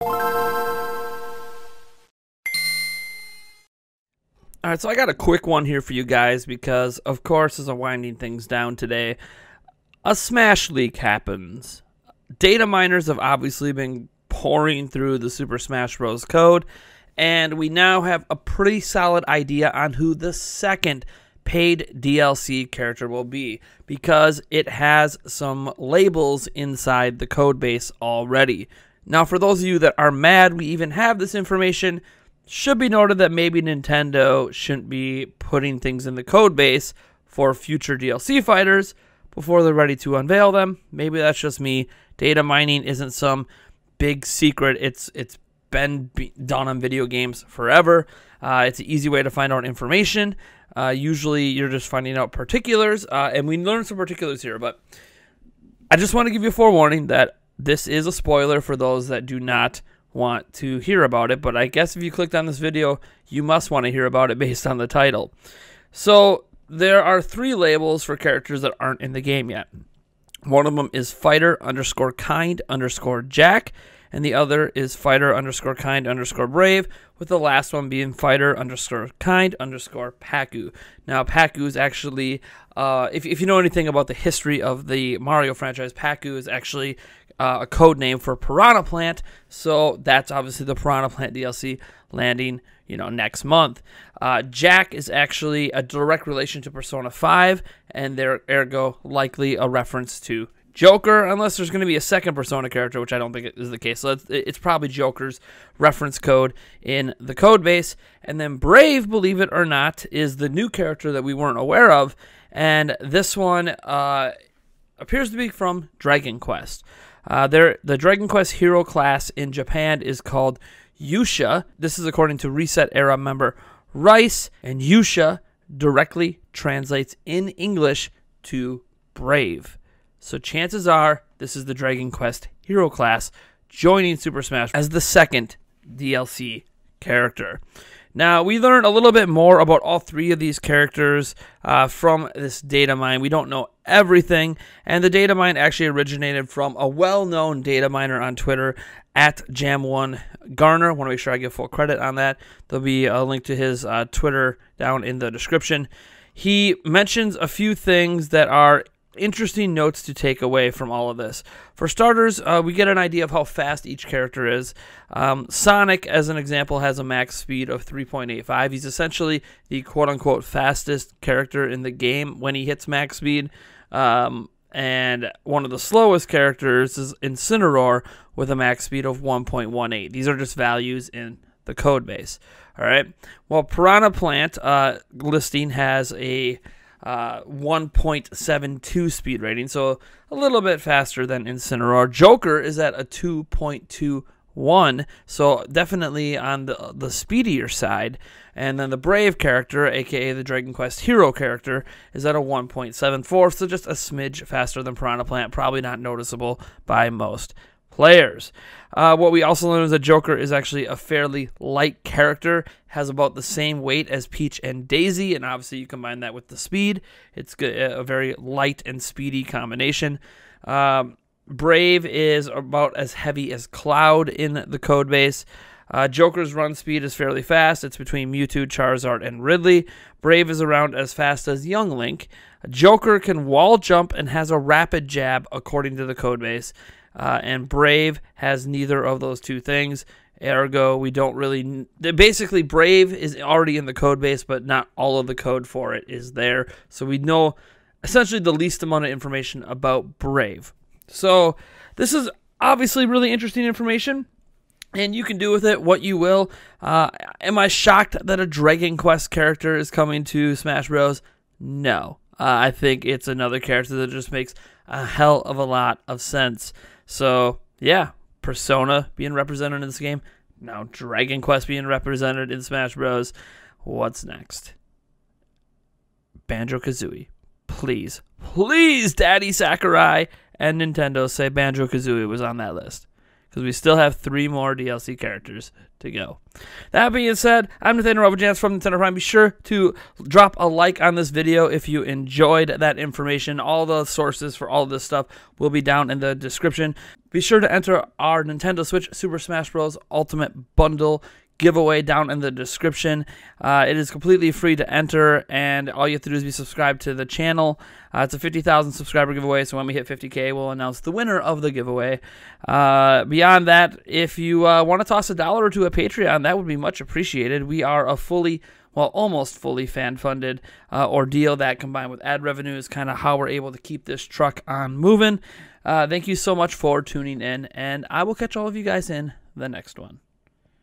Alright, so I got a quick one here for you guys because, of course, as I'm winding things down today, a Smash leak happens. Data miners have obviously been pouring through the Super Smash Bros. Code, and we now have a pretty solid idea on who the second paid DLC character will be because it has some labels inside the code base already. Now, for those of you that are mad we even have this information, should be noted that maybe Nintendo shouldn't be putting things in the code base for future DLC fighters before they're ready to unveil them. Maybe that's just me. Data mining isn't some big secret. It's been done on video games forever. It's an easy way to find out information. Usually you're just finding out particulars, and we learned some particulars here, but I just want to give you a forewarning that this is a spoiler for those that do not want to hear about it, but I guess if you clicked on this video, you must want to hear about it based on the title. So there are 3 labels for characters that aren't in the game yet. One of them is fighter_kind_Jack, and the other is fighter_kind_Brave, with the last one being fighter_kind_Paku. Now, Paku is actually, if you know anything about the history of the Mario franchise, Paku is actually a code name for Piranha Plant, so that's obviously the Piranha Plant DLC landing, next month. Jack is actually a direct relation to Persona 5, and they're ergo likely a reference to Joker, unless there's going to be a second Persona character, which I don't think is the case. So it's probably Joker's reference code in the code base. And then Brave, believe it or not, is the new character that we weren't aware of, and this one appears to be from Dragon Quest. The Dragon Quest hero class in Japan is called Yusha. This is according to Reset Era member Rice, and Yusha directly translates in English to brave. So chances are this is the Dragon Quest hero class joining Super Smash as the second DLC character. Now, we learned a little bit more about all 3 of these characters from this data mine. We don't know everything, and the data mine actually originated from a well-known data miner on Twitter at Jam1Garner. I want to make sure I give full credit on that. There'll be a link to his Twitter down in the description. He mentions a few things that are interesting notes to take away from all of this. For starters, we get an idea of how fast each character is. Sonic, as an example, has a max speed of 3.85. He's essentially the quote-unquote fastest character in the game when he hits max speed. And one of the slowest characters is Incineroar with a max speed of 1.18. These are just values in the code base. All right. Well, Piranha Plant listing has a 1.72 speed rating, so a little bit faster than Incineroar. Joker is at a 2.21, so definitely on the speedier side. And then the Brave character, aka the Dragon Quest hero character, is at a 1.74, so just a smidge faster than Piranha Plant, probably not noticeable by most players. What we also learned is that Joker is actually a fairly light character, has about the same weight as Peach and Daisy, and obviously you combine that with the speed. It's a very light and speedy combination. Brave is about as heavy as Cloud in the code base. Joker's run speed is fairly fast. It's between Mewtwo, Charizard, and Ridley. Brave is around as fast as Young Link. Joker can wall jump and has a rapid jab according to the code base. And Brave has neither of those 2 things. Ergo, we don't really... Basically, Brave is already in the code base, but not all of the code for it is there. So we know essentially the least amount of information about Brave. So this is obviously really interesting information, and you can do with it what you will. Am I shocked that a Dragon Quest character is coming to Smash Bros? No. I think it's another character that just makes a hell of a lot of sense. So, yeah, Persona being represented in this game. Now Dragon Quest being represented in Smash Bros. What's next? Banjo-Kazooie. Please, please, Daddy Sakurai and Nintendo say Banjo-Kazooie was on that list. because we still have 3 more DLC characters to go. That being said, I'm Nathaniel Rovajans from Nintendo Prime. Be sure to drop a like on this video if you enjoyed that information. All the sources for all this stuff will be down in the description. Be sure to enter our Nintendo Switch Super Smash Bros. Ultimate Bundle giveaway down in the description. It is completely free to enter, and all you have to do is be subscribed to the channel. It's a 50,000 subscriber giveaway, so when we hit 50K, we'll announce the winner of the giveaway. Beyond that, if you want to toss $1 or $2 at Patreon, that would be much appreciated. We are a almost fully fan-funded ordeal that, combined with ad revenue, is kind of how we're able to keep this truck on moving. Thank you so much for tuning in, and I will catch all of you guys in the next one.